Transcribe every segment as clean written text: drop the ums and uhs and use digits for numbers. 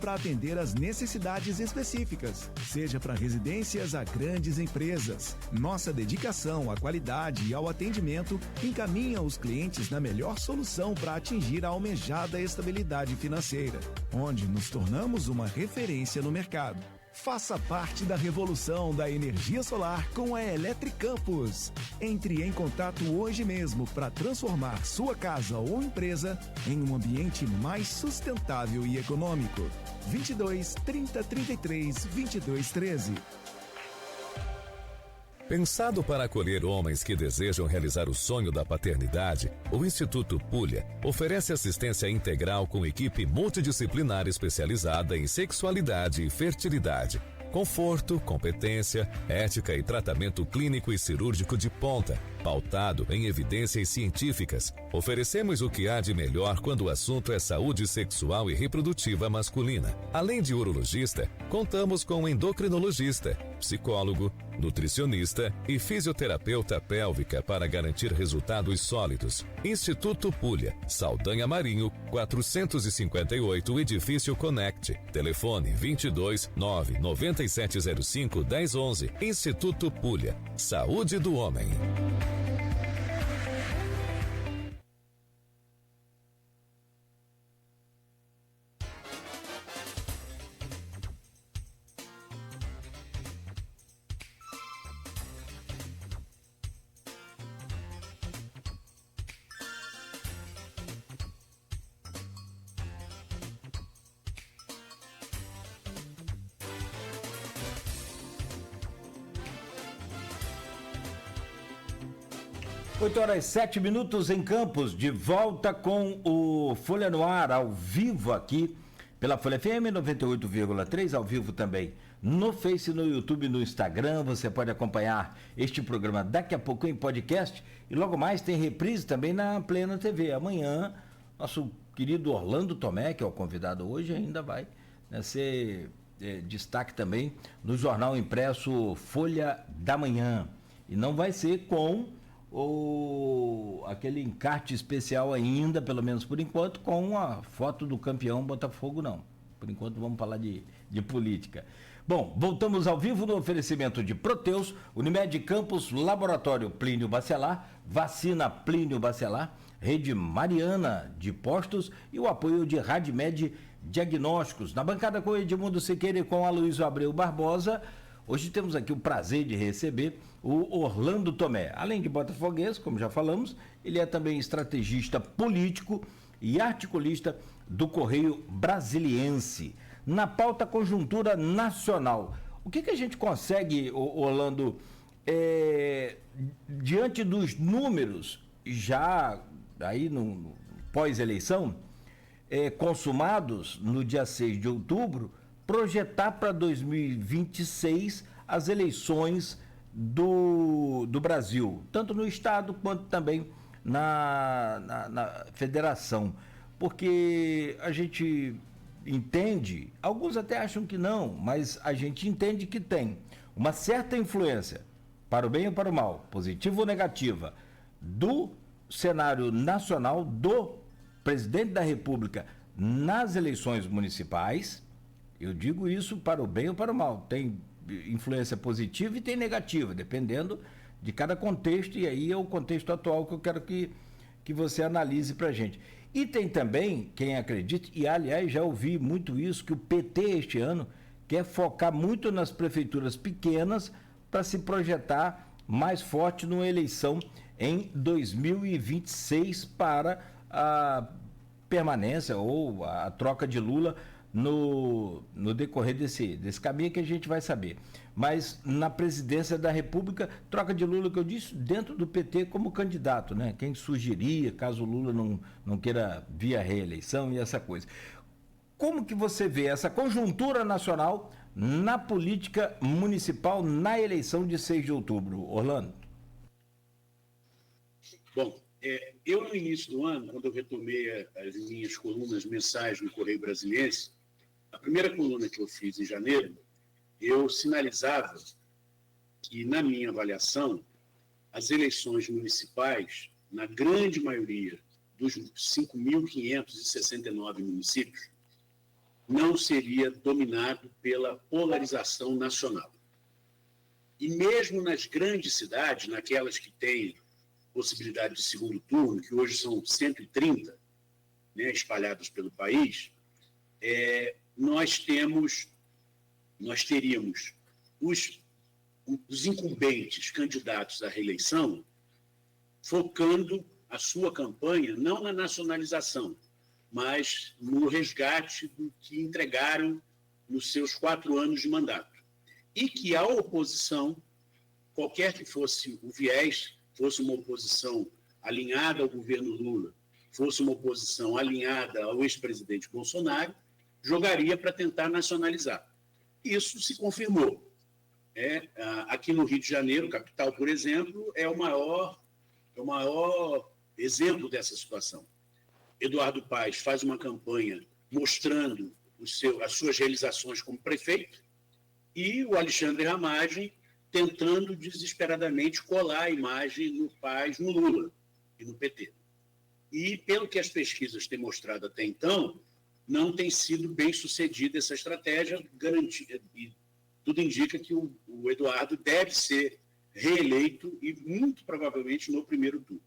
para atender às necessidades específicas, seja para residências a grandes empresas. Nossa dedicação à qualidade e ao atendimento encaminha os clientes na melhor solução para atingir a almejada estabilidade financeira, onde nos tornamos uma referência no mercado. Faça parte da revolução da energia solar com a Eletricampus. Entre em contato hoje mesmo para transformar sua casa ou empresa em um ambiente mais sustentável e econômico. 22 30 33 22 13. Pensado para acolher homens que desejam realizar o sonho da paternidade, o Instituto Pulha oferece assistência integral com equipe multidisciplinar especializada em sexualidade e fertilidade. Conforto, competência, ética e tratamento clínico e cirúrgico de ponta, pautado em evidências científicas. Oferecemos o que há de melhor quando o assunto é saúde sexual e reprodutiva masculina. Além de urologista, contamos com endocrinologista, psicólogo, nutricionista e fisioterapeuta pélvica para garantir resultados sólidos. Instituto Pulha, Saldanha Marinho, 458, Edifício Connect. Telefone 22 99705 1011. Instituto Pulha, Saúde do Homem. Oito horas 7 minutos em Campos, de volta com o Folha no Ar, ao vivo aqui pela Folha FM 98,3, ao vivo também no Face, no YouTube, no Instagram. Você pode acompanhar este programa daqui a pouco em podcast e logo mais tem reprise também na Plena TV. Amanhã, nosso querido Orlando Tomé, que é o convidado hoje, ainda vai ser destaque também no jornal impresso Folha da Manhã. E não vai ser com aquele encarte especial ainda, pelo menos por enquanto, com a foto do campeão Botafogo, não. Por enquanto vamos falar de política. Bom, voltamos ao vivo no oferecimento de Proteus, Unimed Campos, Laboratório Plínio Bacelar, Vacina Plínio Bacelar, Rede Mariana de Postos e o apoio de Radmed Diagnósticos. Na bancada com Edmundo Siqueira e com Aloysio Abreu Barbosa, hoje temos aqui o prazer de receber o Orlando Tomé. Além de botafoguense, como já falamos, ele é também estrategista político e articulista do Correio Brasiliense. Na pauta conjuntura nacional, o que a gente consegue, Orlando, diante dos números já aí no pós-eleição, consumados no dia 6 de outubro, projetar para 2026 as eleições do Brasil, tanto no estado quanto também na federação, porque a gente entende, alguns até acham que não, mas a gente entende que tem uma certa influência, para o bem ou para o mal, positiva ou negativa, do cenário nacional, do presidente da República nas eleições municipais. Eu digo isso para o bem ou para o mal. Tem influência positiva e tem negativa, dependendo de cada contexto, e aí é o contexto atual que eu quero que você analise para a gente. E tem também quem acredita, e aliás já ouvi muito isso, que o PT este ano quer focar muito nas prefeituras pequenas para se projetar mais forte numa eleição em 2026 para a permanência ou a troca de Lula no decorrer desse caminho que a gente vai saber. Mas na presidência da República, troca de Lula, que eu disse, dentro do PT como candidato, né? Quem surgiria, caso o Lula não queira vir à reeleição e essa coisa. Como que você vê essa conjuntura nacional na política municipal na eleição de 6 de outubro, Orlando? Bom, eu no início do ano, quando eu retomei as minhas colunas mensais no Correio Brasiliense, a primeira coluna que eu fiz em janeiro, eu sinalizava que, na minha avaliação, as eleições municipais, na grande maioria dos 5.569 municípios, não seria dominado pela polarização nacional. E mesmo nas grandes cidades, naquelas que têm possibilidade de segundo turno, que hoje são 130, né, espalhadas pelo país, nós teríamos os incumbentes candidatos à reeleição focando a sua campanha não na nacionalização, mas no resgate do que entregaram nos seus 4 anos de mandato. E que a oposição, qualquer que fosse o viés, fosse uma oposição alinhada ao governo Lula, fosse uma oposição alinhada ao ex-presidente Bolsonaro, jogaria para tentar nacionalizar. Isso se confirmou. Aqui no Rio de Janeiro, capital, por exemplo, é o maior exemplo dessa situação. Eduardo Paes faz uma campanha mostrando as suas realizações como prefeito e o Alexandre Ramagem tentando desesperadamente colar a imagem no Paes, no Lula e no PT. E, pelo que as pesquisas têm mostrado até então, não tem sido bem sucedida essa estratégia, e tudo indica que o Eduardo deve ser reeleito e muito provavelmente no primeiro turno.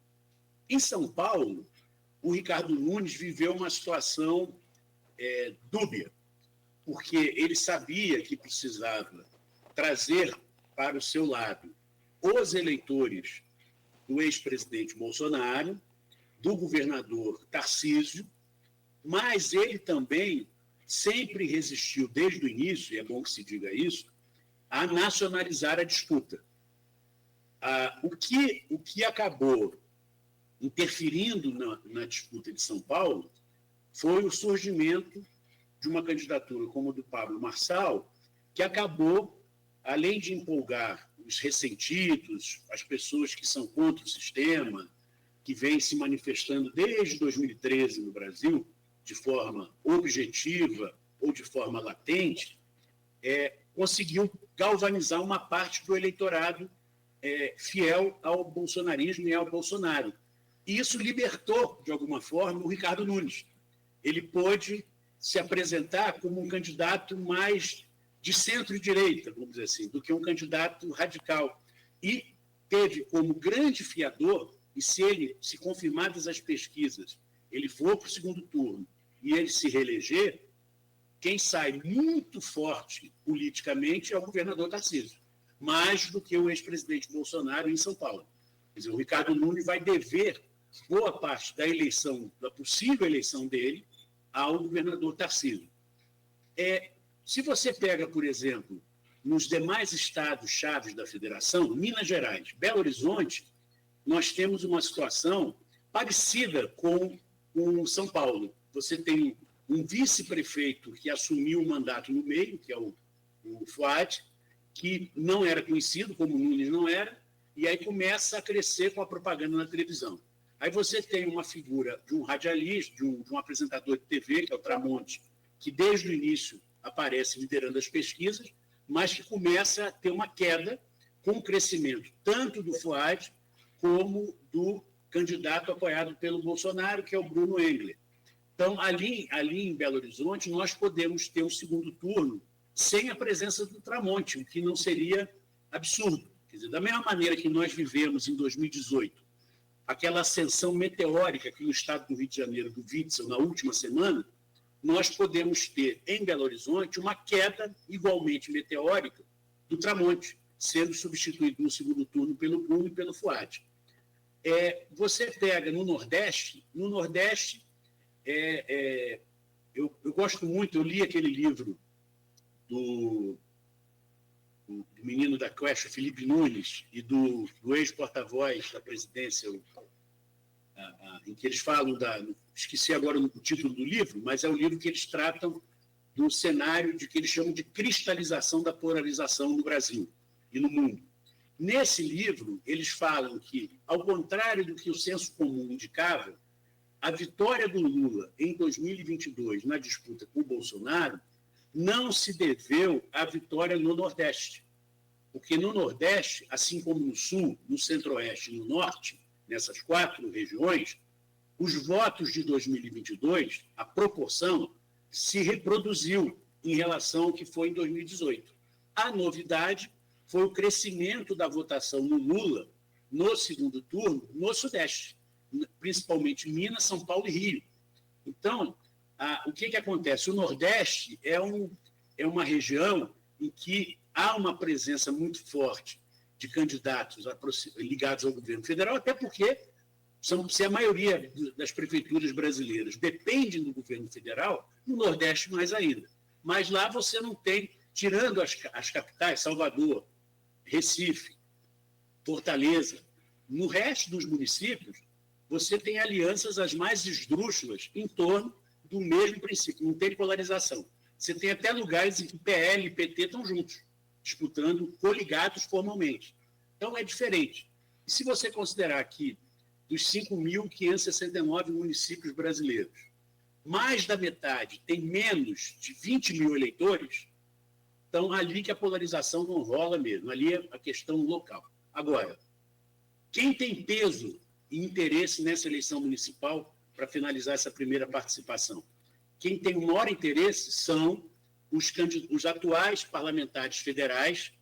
Em São Paulo, o Ricardo Nunes viveu uma situação dúbia, porque ele sabia que precisava trazer para o seu lado os eleitores do ex-presidente Bolsonaro, do governador Tarcísio, mas ele também sempre resistiu, desde o início, e é bom que se diga isso, a nacionalizar a disputa. O que acabou interferindo na disputa de São Paulo foi o surgimento de uma candidatura como a do Pablo Marçal, que acabou, além de empolgar os ressentidos, as pessoas que são contra o sistema, que vêm se manifestando desde 2013 no Brasil, de forma objetiva ou de forma latente, conseguiu galvanizar uma parte do eleitorado fiel ao bolsonarismo e ao Bolsonaro. E isso libertou, de alguma forma, o Ricardo Nunes. Ele pôde se apresentar como um candidato mais de centro-direita, vamos dizer assim, do que um candidato radical. E teve como grande fiador, e se confirmadas as pesquisas, ele for para o segundo turno e ele se reeleger, quem sai muito forte politicamente é o governador Tarcísio, mais do que o ex-presidente Bolsonaro em São Paulo. Quer dizer, o Ricardo Nunes vai dever boa parte da eleição, da possível eleição dele, ao governador Tarcísio. Se você pega, por exemplo, nos demais estados chaves da federação, Minas Gerais, Belo Horizonte, nós temos uma situação parecida com São Paulo. Você tem um vice-prefeito que assumiu o mandato no meio, que é o Fuad, que não era conhecido, como o Nunes não era, e aí começa a crescer com a propaganda na televisão. Aí você tem uma figura de um radialista, de um apresentador de TV, que é o Tramonte, que desde o início aparece liderando as pesquisas, mas que começa a ter uma queda com o crescimento tanto do Fuad como do candidato apoiado pelo Bolsonaro, que é o Bruno Engler. Então, ali em Belo Horizonte, nós podemos ter um segundo turno sem a presença do Tramonte, o que não seria absurdo. Quer dizer, da mesma maneira que nós vivemos em 2018, aquela ascensão meteórica aqui no estado do Rio de Janeiro, do Witzel, na última semana, nós podemos ter em Belo Horizonte uma queda igualmente meteórica do Tramonte, sendo substituído no segundo turno pelo Bruno e pelo Fuad. Você pega no Nordeste, eu gosto muito, eu li aquele livro do menino da creche, Felipe Nunes, e do ex-porta-voz da presidência, em que eles falam esqueci agora o título do livro, mas é o livro que eles tratam do cenário de que eles chamam de cristalização da polarização no Brasil e no mundo. Nesse livro, eles falam que, ao contrário do que o senso comum indicava, a vitória do Lula em 2022 na disputa com o Bolsonaro não se deveu à vitória no Nordeste. Porque no Nordeste, assim como no Sul, no Centro-Oeste e no Norte, nessas 4 regiões, os votos de 2022, a proporção, se reproduziu em relação ao que foi em 2018. A novidade foi o crescimento da votação no Lula no segundo turno no Sudeste, principalmente Minas, São Paulo e Rio. Então, o que acontece? O Nordeste é uma região em que há uma presença muito forte de candidatos ligados ao governo federal, até porque se a maioria das prefeituras brasileiras dependem do governo federal, no Nordeste mais ainda. Mas lá você não tem, tirando as capitais, Salvador, Recife, Fortaleza, no resto dos municípios, você tem alianças as mais esdrúxulas em torno do mesmo princípio, não tem polarização. Você tem até lugares em que PL e PT estão juntos, disputando, coligados formalmente. Então, é diferente. E se você considerar que dos 5.569 municípios brasileiros, mais da metade tem menos de 20 mil eleitores, então ali que a polarização não rola mesmo, ali é a questão local. Agora, quem tem peso e interesse nessa eleição municipal, para finalizar essa primeira participação, quem tem o maior interesse são os atuais parlamentares federais,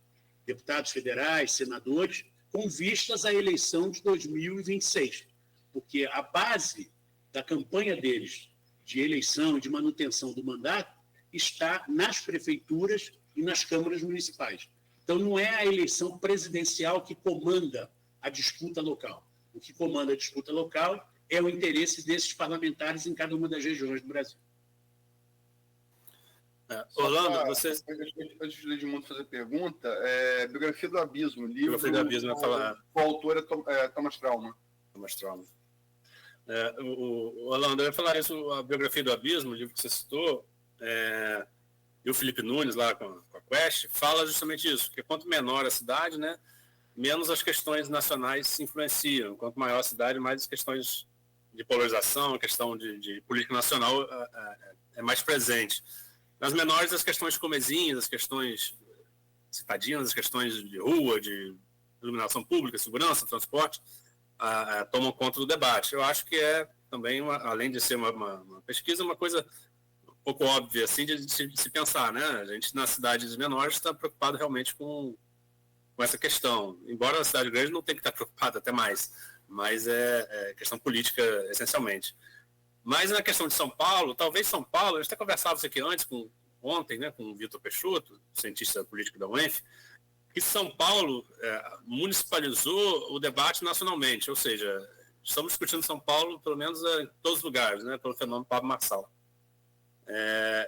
deputados federais, senadores, com vistas à eleição de 2026, porque a base da campanha deles de eleição e de manutenção do mandato está nas prefeituras e nas câmaras municipais. Então, não é a eleição presidencial que comanda a disputa local. O que comanda a disputa local é o interesse desses parlamentares em cada uma das regiões do Brasil. Orlando, você... Antes de Edmundo fazer pergunta, Biografia do Abismo, livro... Biografia do Abismo, o autor é Thomas Trauman. Thomas Trauman. Orlando, eu ia falar isso, a Biografia do Abismo, o livro que você citou, e o Felipe Nunes, lá com a Quest, fala justamente isso, que quanto menor a cidade, né, menos as questões nacionais se influenciam. Quanto maior a cidade, mais as questões de polarização, a questão de política nacional é mais presente. Nas menores, as questões comezinhas, as questões citadinas, as questões de rua, de iluminação pública, segurança, transporte, tomam conta do debate. Eu acho que é também, além de ser uma pesquisa, uma coisa um pouco óbvia assim, de se pensar, né? A gente, nas cidades menores, está preocupado realmente com essa questão. Embora a cidade grande não tenha que estar preocupada até mais, mas é questão política, essencialmente. Mas na questão de São Paulo, talvez São Paulo, a gente até conversava isso aqui ontem, né, com o Vitor Peixoto, cientista político da UENF, que São Paulo municipalizou o debate nacionalmente, ou seja, estamos discutindo São Paulo, pelo menos em todos os lugares, né, pelo fenômeno Pablo Marçal.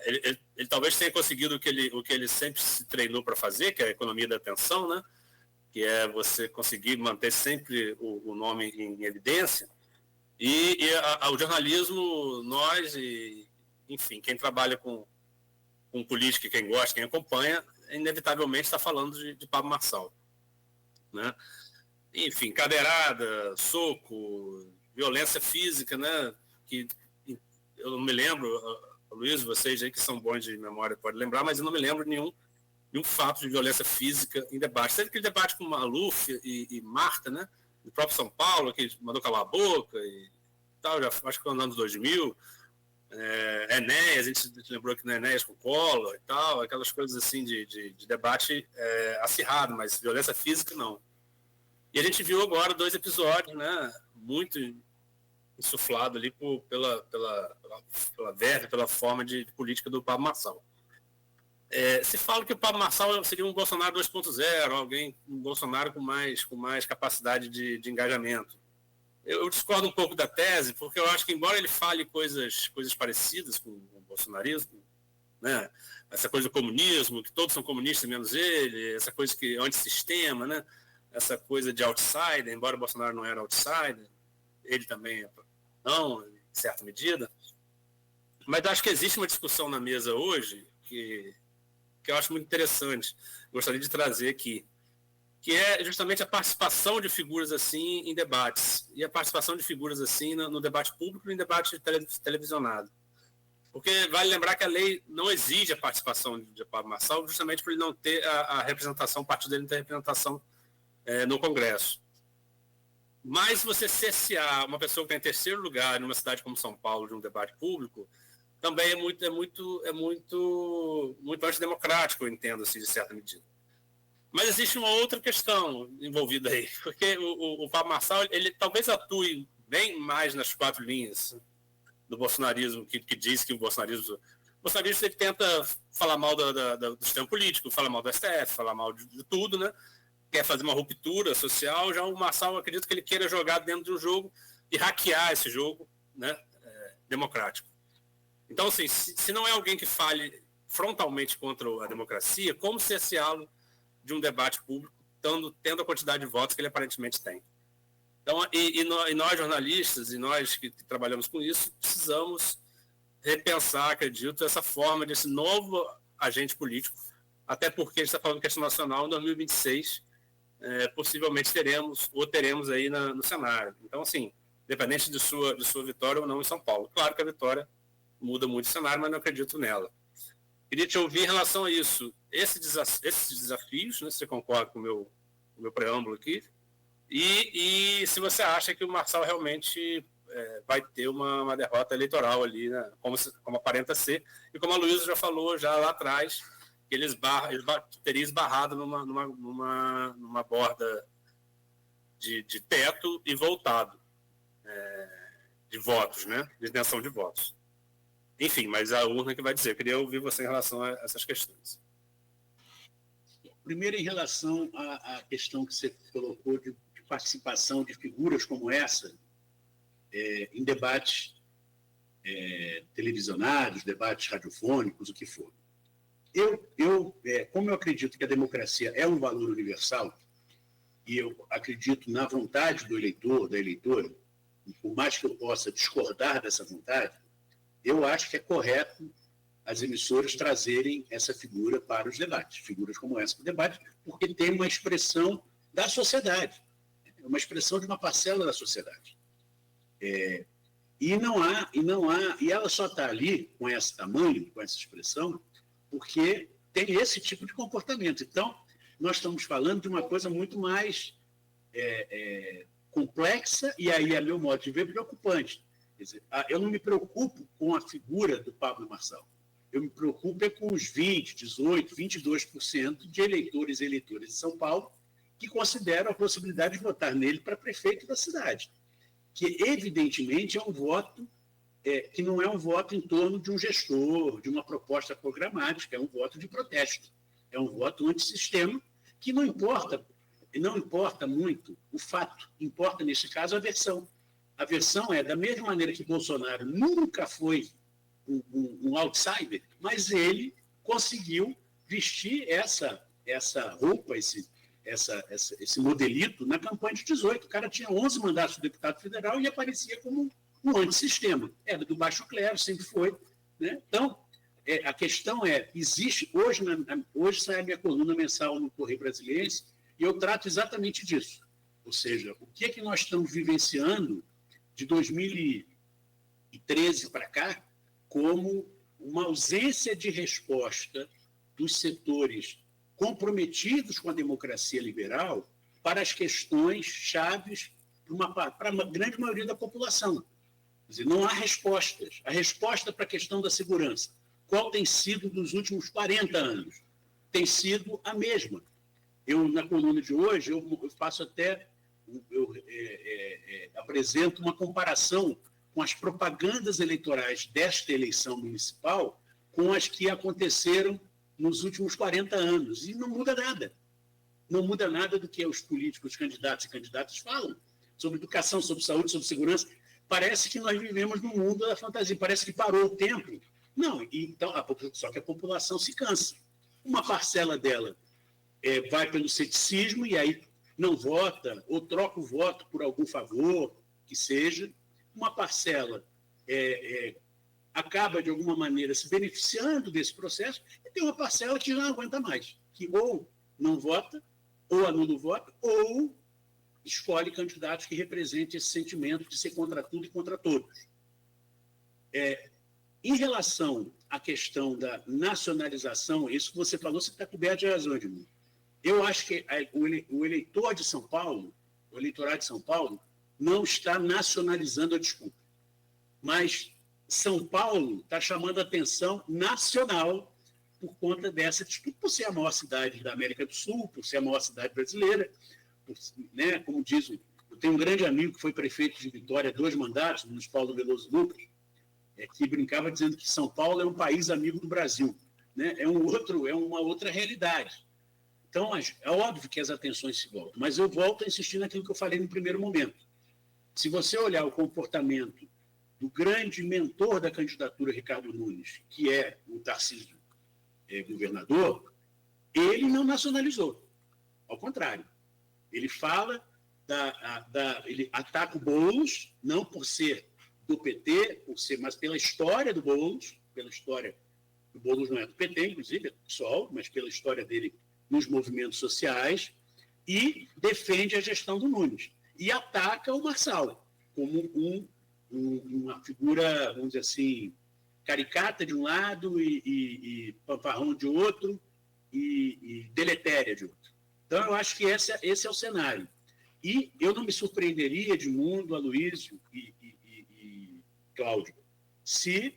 Ele talvez tenha conseguido o que ele sempre se treinou para fazer, que é a economia da atenção, né, que é você conseguir manter sempre o nome em evidência. E o jornalismo, nós, enfim, quem trabalha com política, quem gosta, quem acompanha, inevitavelmente está falando de Pablo Marçal. Né? Enfim, cadeirada, soco, violência física, né? Que eu não me lembro, Luiz, vocês aí que são bons de memória podem lembrar, mas eu não me lembro de nenhum fato de violência física em debate. Teve aquele debate com Maluf e Marta, né? Do próprio São Paulo, que mandou calar a boca e tal, já acho que foi nos anos 2000. Enéas, a gente lembrou que no Enéas com Collor e tal, aquelas coisas assim de debate acirrado, mas violência física não. E a gente viu agora 2 episódios, né, muito insuflado ali pela verve, pela forma de política do Pablo Marçal. Se fala que o Pablo Marçal seria um Bolsonaro 2.0, um Bolsonaro com mais capacidade de engajamento. Eu discordo um pouco da tese, porque eu acho que, embora ele fale coisas parecidas com o bolsonarismo, né, essa coisa do comunismo, que todos são comunistas menos ele, essa coisa que é antissistema, né, essa coisa de outsider, embora o Bolsonaro não era outsider, ele também não, em certa medida. Mas acho que existe uma discussão na mesa hoje que eu acho muito interessante, gostaria de trazer aqui, que é justamente a participação de figuras assim em debates, e a participação de figuras assim no debate público e no debate televisionado. Porque vale lembrar que a lei não exige a participação de Pablo Marçal, justamente por ele não ter a representação, o partido dele não ter representação no Congresso. Mas se você cercear uma pessoa que está em terceiro lugar numa cidade como São Paulo de um debate público, também é muito antidemocrático, eu entendo, assim, de certa medida. Mas existe uma outra questão envolvida aí, porque o Pablo Marçal, ele talvez atue bem mais nas 4 linhas do bolsonarismo, que diz que o bolsonarismo ele tenta falar mal do sistema político, falar mal do STF, falar mal de tudo, né? Quer fazer uma ruptura social. Já o Marçal, eu acredito que ele queira jogar dentro de um jogo e hackear esse jogo, né, democrático. Então, assim, se não é alguém que fale frontalmente contra a democracia, como cerceá-lo de um debate público, tendo a quantidade de votos que ele aparentemente tem? Então, e nós jornalistas, e nós que trabalhamos com isso, precisamos repensar, acredito, essa forma desse novo agente político, até porque a gente está falando de questão nacional. Em 2026, possivelmente teremos aí no cenário. Então, assim, independente de sua vitória ou não em São Paulo. Claro que a vitória muda muito o cenário, mas não acredito nela. Queria te ouvir em relação a isso. Esses desafios, né, se você concorda com o meu preâmbulo aqui, e se você acha que o Marçal realmente vai ter uma derrota eleitoral ali, né, como aparenta ser, e como a Luísa já falou já lá atrás, que ele teria esbarrado numa borda de teto e voltado de votos, né, de intenção de votos. Enfim, mas a urna que vai dizer. Eu queria ouvir você em relação a essas questões. Primeiro, em relação à questão que você colocou de participação de figuras como essa em debates televisionados, debates radiofônicos, o que for. Como eu acredito que a democracia é um valor universal, e eu acredito na vontade do eleitor, da eleitora, por mais que eu possa discordar dessa vontade, eu acho que é correto as emissoras trazerem essa figura para os debates, figuras como essa para o debate, porque tem uma expressão da sociedade, uma expressão de uma parcela da sociedade. E ela só está ali com esse tamanho, com essa expressão, porque tem esse tipo de comportamento. Então, nós estamos falando de uma coisa muito mais complexa e, aí, a meu modo de ver, preocupante. Quer dizer, eu não me preocupo com a figura do Pablo Marçal. Eu me preocupo com os 20%, 18%, 22% de eleitores e eleitoras de São Paulo que consideram a possibilidade de votar nele para prefeito da cidade. Que, evidentemente, é um voto que não é um voto em torno de um gestor, de uma proposta programática, é um voto de protesto. É um voto antissistema que não importa muito o fato, importa, nesse caso, a versão. A versão da mesma maneira que Bolsonaro nunca foi um outsider, mas ele conseguiu vestir essa roupa, esse modelito na campanha de 18. O cara tinha 11 mandatos de deputado federal e aparecia como um antissistema. Era do baixo clero, sempre foi. Né? Então, a questão existe... Hoje sai a minha coluna mensal no Correio Brasiliense e eu trato exatamente disso. Ou seja, o que é que nós estamos vivenciando de 2013 para cá como uma ausência de resposta dos setores comprometidos com a democracia liberal para as questões chaves para a grande maioria da população. Quer dizer, não há respostas. A resposta para a questão da segurança, qual tem sido nos últimos 40 anos? Tem sido a mesma. Na coluna de hoje, eu faço até... apresento uma comparação com as propagandas eleitorais desta eleição municipal com as que aconteceram nos últimos 40 anos. E não muda nada. Não muda nada do que os políticos, os candidatos e candidatas falam sobre educação, sobre saúde, sobre segurança. Parece que nós vivemos num mundo da fantasia. Parece que parou o tempo. Não, então, só que a população se cansa. Uma parcela dela vai pelo ceticismo e aí não vota ou troca o voto por algum favor, que seja. Uma parcela acaba, de alguma maneira, se beneficiando desse processo, e tem uma parcela que não aguenta mais, que ou não vota, ou anula o voto, ou escolhe candidatos que representem esse sentimento de ser contra tudo e contra todos. Em relação à questão da nacionalização, isso que você falou, você está coberto de razão, Edmundo. Eu acho que o eleitor de São Paulo, o eleitorado de São Paulo, não está nacionalizando a disputa, mas São Paulo está chamando a atenção nacional por conta dessa disputa, por ser a maior cidade da América do Sul, por ser a maior cidade brasileira, né, como diz, eu tenho um grande amigo que foi prefeito de Vitória 2 mandatos, o Luiz Paulo Veloso Lucas, que brincava dizendo que São Paulo é um país amigo do Brasil, né? É uma outra realidade. Então, é óbvio que as atenções se voltam, mas eu volto a insistir naquilo que eu falei no primeiro momento. Se você olhar o comportamento do grande mentor da candidatura, Ricardo Nunes, que é o Tarcísio governador, ele não nacionalizou. Ao contrário, ele fala, ele ataca o Boulos, não por ser do PT, mas pela história do Boulos, o Boulos não é do PT, inclusive, é do PSOL, mas pela história dele nos movimentos sociais, e defende a gestão do Nunes. E ataca o Marçal, como uma figura, vamos dizer assim, caricata de um lado e fanfarrão de outro, e deletéria de outro. Então, eu acho que esse é o cenário. E eu não me surpreenderia, Edmundo, Aloysio e Cláudio, se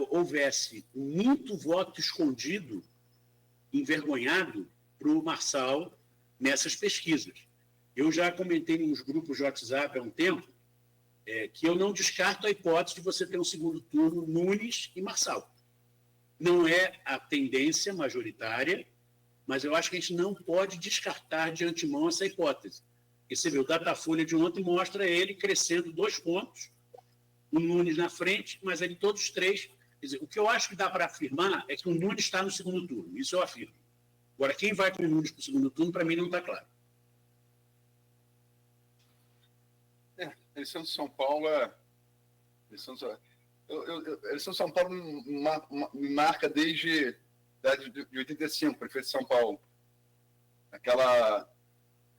houvesse muito voto escondido, envergonhado, para o Marçal nessas pesquisas. Eu já comentei nos grupos de WhatsApp há um tempo que eu não descarto a hipótese de você ter um segundo turno Nunes e Marçal. Não é a tendência majoritária, mas eu acho que a gente não pode descartar de antemão essa hipótese. Porque você vê, o Datafolha de ontem mostra ele crescendo 2 pontos, o Nunes na frente, mas ele todos os 3. Quer dizer, o que eu acho que dá para afirmar é que o Nunes está no segundo turno, isso eu afirmo. Agora, quem vai com o Nunes para o segundo turno, para mim não está claro. A eleição de São Paulo eleição de São Paulo me marca desde de 85, prefeito de São Paulo.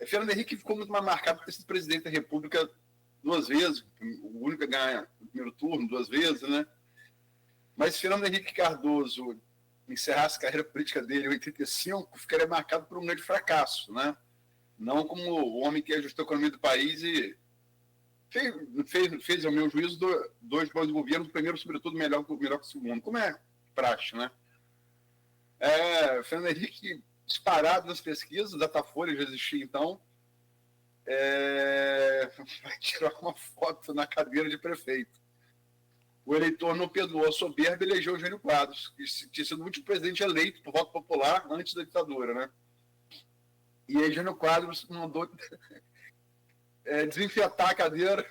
Fernando Henrique ficou muito mais marcado por ter sido presidente da República 2 vezes, o único a ganhar o primeiro turno 2 vezes, né? Mas Fernando Henrique Cardoso encerrasse a carreira política dele em 85, ficaria marcado por um grande fracasso, né? Não como o homem que ajustou a economia do país e fez ao meu juízo, 2 bons governos, o primeiro, sobretudo, melhor que o segundo, como é praxe, né? Fernando Henrique, disparado nas pesquisas, Datafolha já existia então, vai tirar uma foto na cadeira de prefeito. O eleitor não perdoou a soberba e elegeu o Jânio Quadros, que tinha sido o último presidente eleito por voto popular antes da ditadura, né? E aí Jânio Quadros mandou desinfetar a cadeira.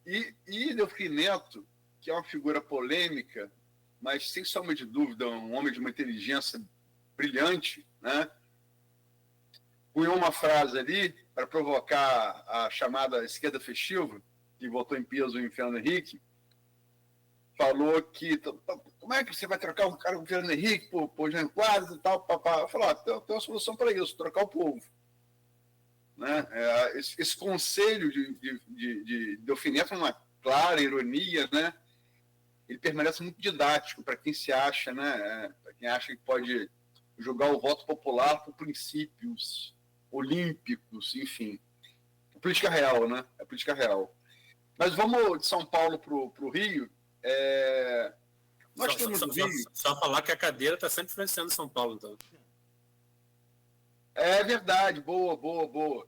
E Delfim Neto, que é uma figura polêmica, mas sem sombra de dúvida, um homem de uma inteligência brilhante, né? Cunhou uma frase ali para provocar a chamada esquerda festiva, que votou em peso em Fernando Henrique, falou que como é que você vai trocar um cara com o Fernando Henrique por Jânio Quadros e tal, papá? Eu falei, tem uma solução para isso, trocar o povo. Né? Esse conselho de Delfim Neto é uma clara ironia, né? Ele permanece muito didático para quem se acha, né? Para quem acha que pode julgar o voto popular por princípios olímpicos, enfim. É política real, né? É política real. Mas vamos de São Paulo para o Rio. Nós temos no Rio... Só falar que a cadeira está sempre influenciando São Paulo, então. É verdade, boa.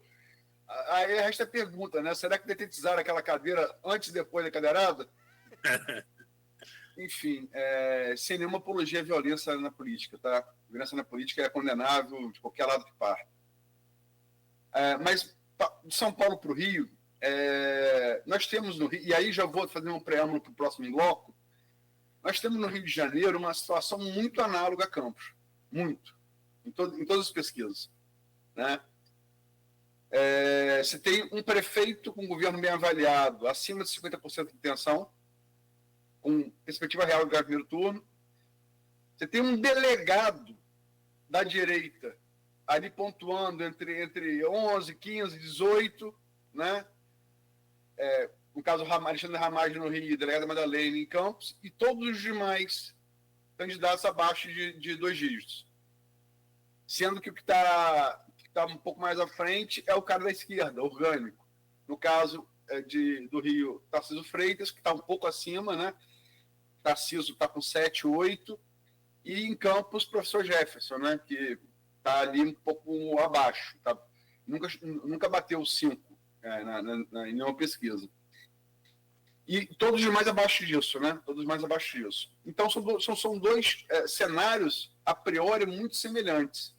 Aí resta a pergunta, né? Será que detetizaram aquela cadeira antes e depois da cadeirada? Enfim, sem nenhuma apologia à violência na política, tá? A violência na política é condenável de qualquer lado que parte. Mas de São Paulo para o Rio, nós temos no Rio, e aí já vou fazer um preâmbulo para o próximo bloco, nós temos no Rio de Janeiro uma situação muito análoga a Campos, muito, em todas as pesquisas. Né? Você tem um prefeito com um governo bem avaliado, acima de 50% de intenção, com perspectiva real de primeiro turno. Você tem um delegado da direita ali pontuando entre 11, 15, 18, né? No caso, Alexandre Ramagem no Rio, delegado Madalena em Campos, e todos os demais candidatos abaixo de 2 dígitos. Sendo que o que está um pouco mais à frente é o cara da esquerda, orgânico. No caso, do Rio, Tarcísio Freitas, que está um pouco acima, né? Tarcísio está com 7, 8, e em Campos, professor Jefferson, né? Que está ali um pouco abaixo, tá? Nunca bateu 5 em nenhuma pesquisa. E todos os mais abaixo disso, né? Todos mais abaixo disso. Então, são dois cenários, a priori, muito semelhantes.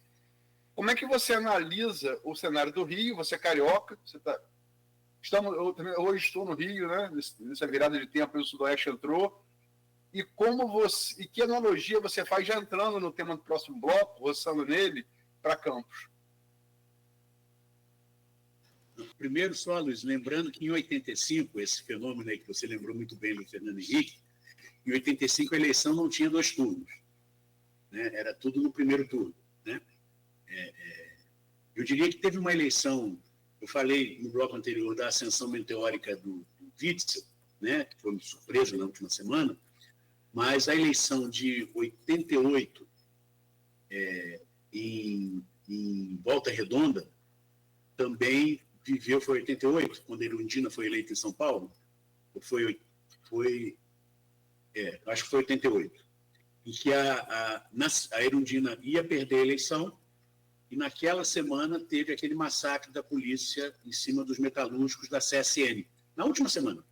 Como é que você analisa o cenário do Rio? Você é carioca, eu hoje estou no Rio, né? Nessa virada de tempo, o Sudoeste entrou. E que analogia você faz, já entrando no tema do próximo bloco, roçando nele, para Campos? Primeiro, só, Luiz, lembrando que em 85, esse fenômeno aí que você lembrou muito bem do Fernando Henrique, em 85 a eleição não tinha 2 turnos, né? Era tudo no primeiro turno, né? Eu diria que teve uma eleição, eu falei no bloco anterior da ascensão meteórica do Witzel, né? Que foi uma surpresa na última semana, mas a eleição de 88 em Volta Redonda também foi 88, quando a Erundina foi eleita em São Paulo? Ou acho que foi 88. Em que a Erundina ia perder a eleição e naquela semana teve aquele massacre da polícia em cima dos metalúrgicos da CSN, na última semana.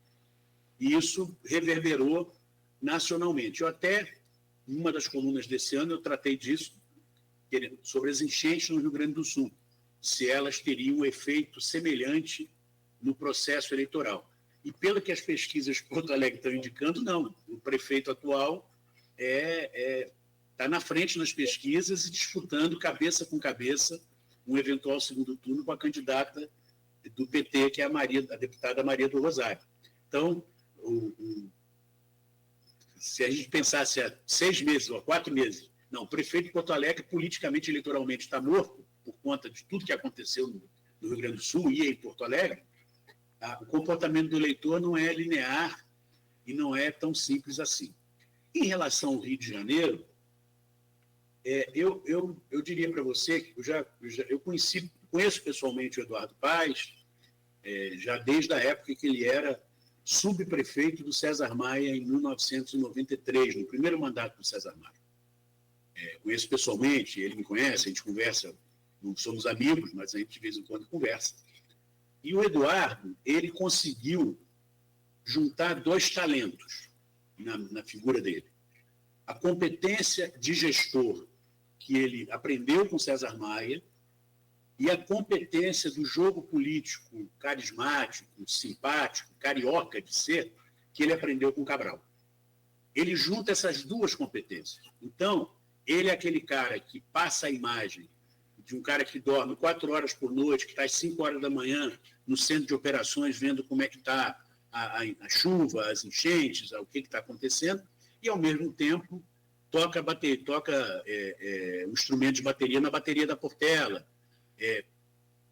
E isso reverberou nacionalmente. Eu até, em uma das colunas desse ano, eu tratei disso, sobre as enchentes no Rio Grande do Sul, se elas teriam um efeito semelhante no processo eleitoral. E pelo que as pesquisas Porto Alegre estão indicando, não. O prefeito atual está na frente nas pesquisas e disputando cabeça com cabeça um eventual segundo turno com a candidata do PT, que é a deputada Maria do Rosário. Então, se a gente pensasse há 6 meses ou 4 meses, não, o prefeito de Porto Alegre, politicamente, eleitoralmente, está morto, por conta de tudo que aconteceu no Rio Grande do Sul e em Porto Alegre, o comportamento do eleitor não é linear e não é tão simples assim. Em relação ao Rio de Janeiro, eu diria para você que eu conheço pessoalmente o Eduardo Paes, já desde a época que ele era subprefeito do César Maia em 1993, no primeiro mandato do César Maia. Conheço pessoalmente, ele me conhece, a gente conversa, não somos amigos, mas a gente de vez em quando conversa. E o Eduardo, ele conseguiu juntar 2 talentos na figura dele. A competência de gestor que ele aprendeu com César Maia e a competência do jogo político carismático, simpático, carioca de ser, que ele aprendeu com Cabral. Ele junta essas 2 competências. Então, ele é aquele cara que passa a imagem de um cara que dorme 4 horas por noite, que está às 5 horas da manhã no centro de operações, vendo como é que está a chuva, as enchentes, o que está acontecendo, e, ao mesmo tempo, toca um instrumento de bateria na bateria da Portela,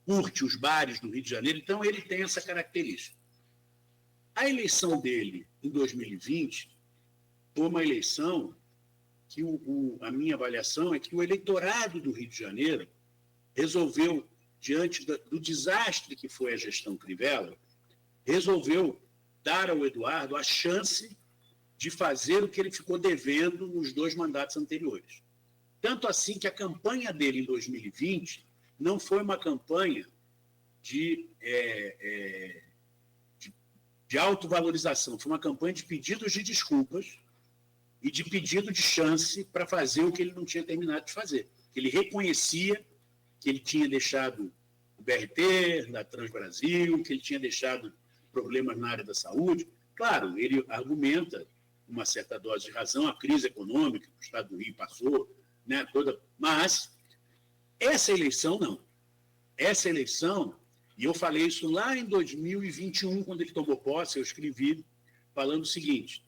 curte os bares do Rio de Janeiro. Então, ele tem essa característica. A eleição dele, em 2020, foi uma eleição que a minha avaliação é que o eleitorado do Rio de Janeiro resolveu, diante do desastre que foi a gestão Crivella, resolveu dar ao Eduardo a chance de fazer o que ele ficou devendo nos 2 mandatos anteriores. Tanto assim que a campanha dele em 2020 não foi uma campanha de autovalorização, foi uma campanha de pedidos de desculpas e de pedido de chance para fazer o que ele não tinha terminado de fazer. Ele reconhecia que ele tinha deixado o BRT, da Transbrasil, que ele tinha deixado problemas na área da saúde. Claro, ele argumenta uma certa dose de razão, a crise econômica que o Estado do Rio passou, né, toda, mas essa eleição não. Essa eleição, e eu falei isso lá em 2021, quando ele tomou posse, eu escrevi falando o seguinte: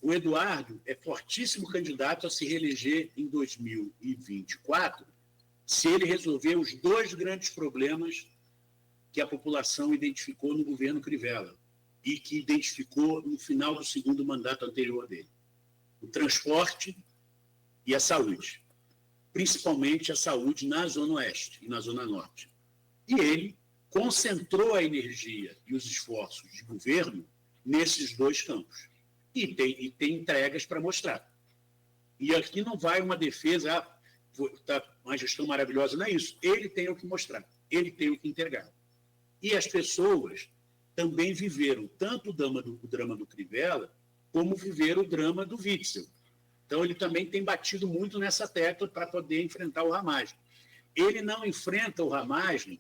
o Eduardo é fortíssimo candidato a se reeleger em 2024, se ele resolver os 2 grandes problemas que a população identificou no governo Crivella e que identificou no final do 2º mandato anterior dele: o transporte e a saúde, principalmente a saúde na Zona Oeste e na Zona Norte. E ele concentrou a energia e os esforços de governo nesses dois campos. E tem entregas para mostrar. E aqui não vai uma defesa, tá uma gestão maravilhosa, não é isso. Ele tem o que mostrar, ele tem o que entregar. E as pessoas também viveram tanto o drama do Crivella, como viveram o drama do Witzel. Então, ele também tem batido muito nessa tecla para poder enfrentar o Ramagem. Ele não enfrenta o Ramagem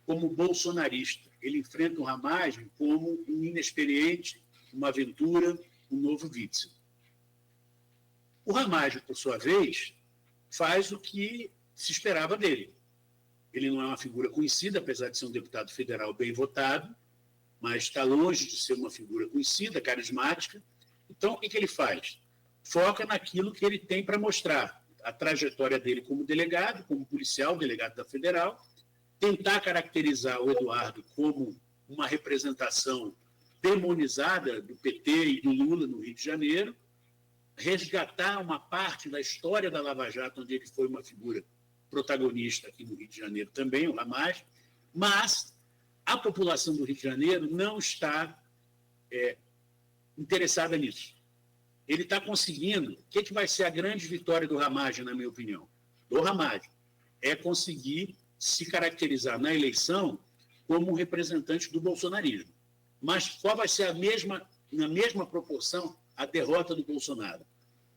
como bolsonarista, ele enfrenta o Ramagem como um inexperiente, uma aventura, um novo Witzel. O Ramagem, por sua vez, faz o que se esperava dele. Ele não é uma figura conhecida, apesar de ser um deputado federal bem votado, mas está longe de ser uma figura conhecida, carismática. Então, o que ele faz? Foca naquilo que ele tem para mostrar, a trajetória dele como delegado, como policial, delegado da Federal, tentar caracterizar o Eduardo como uma representação demonizada do PT e do Lula no Rio de Janeiro, resgatar uma parte da história da Lava Jato, onde ele foi uma figura protagonista aqui no Rio de Janeiro também, o Ramagem, mas a população do Rio de Janeiro não está interessada nisso. Ele está conseguindo... O que vai ser a grande vitória do Ramagem, na minha opinião? Do Ramagem é conseguir se caracterizar na eleição como um representante do bolsonarismo. Mas qual vai ser na mesma proporção a derrota do Bolsonaro?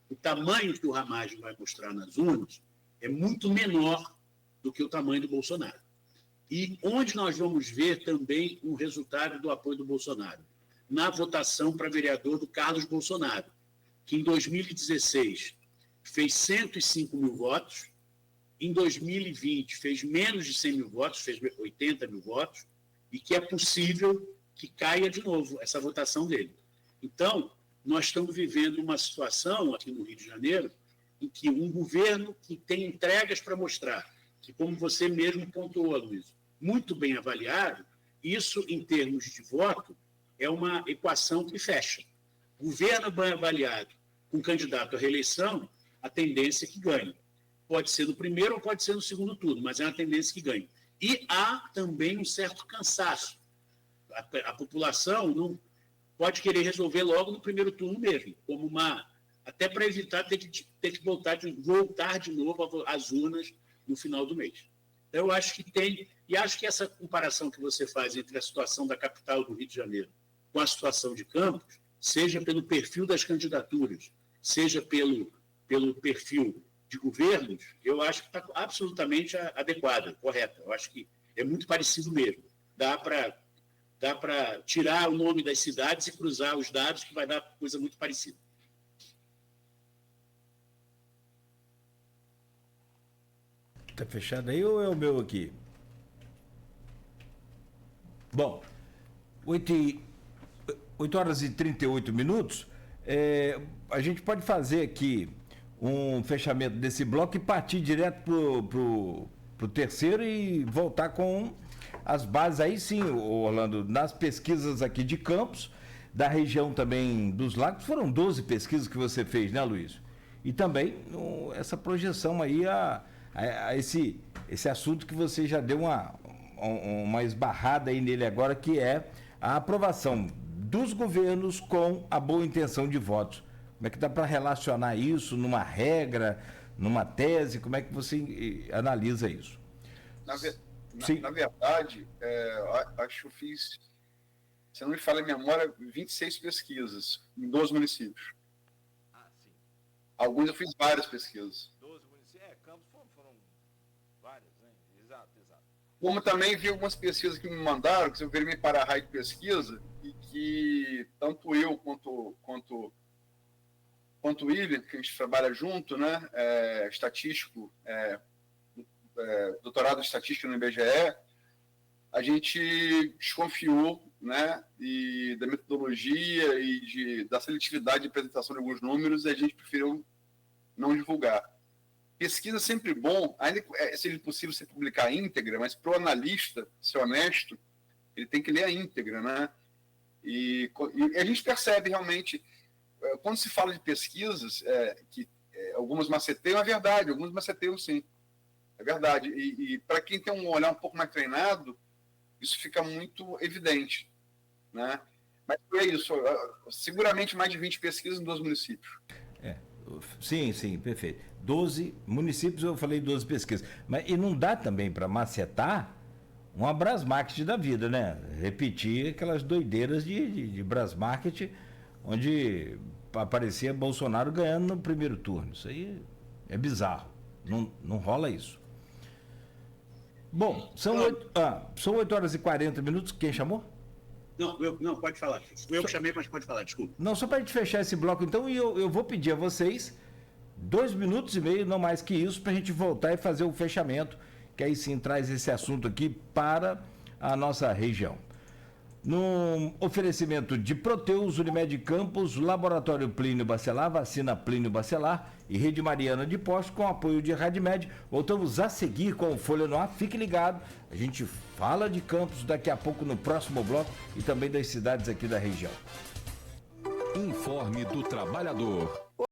O tamanho que o Ramagem vai mostrar nas urnas é muito menor do que o tamanho do Bolsonaro. E onde nós vamos ver também o resultado do apoio do Bolsonaro? Na votação para vereador do Carlos Bolsonaro, que em 2016 fez 105 mil votos, em 2020 fez menos de 100 mil votos, fez 80 mil votos, e que é possível que caia de novo essa votação dele. Então, nós estamos vivendo uma situação aqui no Rio de Janeiro em que um governo que tem entregas para mostrar, que, como você mesmo pontuou, Luiz, muito bem avaliado, isso, em termos de voto, é uma equação que fecha. Governo bem avaliado com candidato à reeleição, a tendência é que ganhe. Pode ser no primeiro ou pode ser no segundo turno, mas é uma tendência que ganhe. E há também um certo cansaço. A população não pode querer resolver logo no primeiro turno mesmo, como até para evitar ter que voltar de novo às urnas no final do mês. Então, eu acho que tem, e acho que essa comparação que você faz entre a situação da capital do Rio de Janeiro com a situação de Campos, seja pelo perfil das candidaturas, seja pelo perfil de governos, eu acho que está absolutamente adequada, correta. Eu acho que é muito parecido mesmo. Dá para tirar o nome das cidades e cruzar os dados, que vai dar coisa muito parecida. Está fechado aí ou é o meu aqui? Bom, 8 horas e 38 minutos. A gente pode fazer aqui um fechamento desse bloco e partir direto pro terceiro e voltar com as bases aí sim, Orlando, nas pesquisas aqui de Campos, da região também dos Lagos. Foram 12 pesquisas que você fez, né, Luiz? E também essa projeção aí a esse assunto que você já deu uma esbarrada aí nele agora, que é a aprovação dos governos com a boa intenção de votos. Como é que dá para relacionar isso numa regra, numa tese? Como é que você analisa isso? Na verdade, acho que eu fiz, se não me falha a memória, 26 pesquisas em 12 municípios. Sim. Alguns eu fiz várias pesquisas. 12 municípios? Campos foram várias, né? Exato. Como também vi algumas pesquisas que me mandaram, que eu virei para a raio de pesquisa, e que tanto eu quanto o William, que a gente trabalha junto, né, estatístico, doutorado em estatística no IBGE, a gente desconfiou, né, e da metodologia e da seletividade de apresentação de alguns números, e a gente preferiu não divulgar. Pesquisa é sempre bom, ainda que seja possível você publicar íntegra, mas para o analista ser honesto, ele tem que ler a íntegra, né? E a gente percebe realmente, quando se fala de pesquisas, que algumas maceteiam, é verdade, algumas maceteiam sim, é verdade. E para quem tem um olhar um pouco mais treinado, isso fica muito evidente, né? Mas é isso, seguramente mais de 20 pesquisas em 12 municípios. Sim, perfeito. 12 municípios, eu falei 12 pesquisas. Mas e não dá também para macetar uma Brasmarket da vida, né? Repetir aquelas doideiras de Brasmarket, onde aparecia Bolsonaro ganhando no primeiro turno. Isso aí é bizarro. Não rola isso. Bom, são 8 horas e 40 minutos. Quem chamou? Não, pode falar. Eu chamei, mas pode falar, desculpa. Não, só para a gente fechar esse bloco, então, e eu vou pedir a vocês 2 minutos e meio, não mais que isso, para a gente voltar e fazer o fechamento, que aí sim traz esse assunto aqui para a nossa região. No oferecimento de Proteus, Unimed Campos, Laboratório Plínio Bacelar, Vacina Plínio Bacelar e Rede Mariana de Postos, com apoio de Radmed. Voltamos a seguir com o Folha no Ar. Fique ligado, a gente fala de Campos daqui a pouco no próximo bloco e também das cidades aqui da região. Informe do Trabalhador.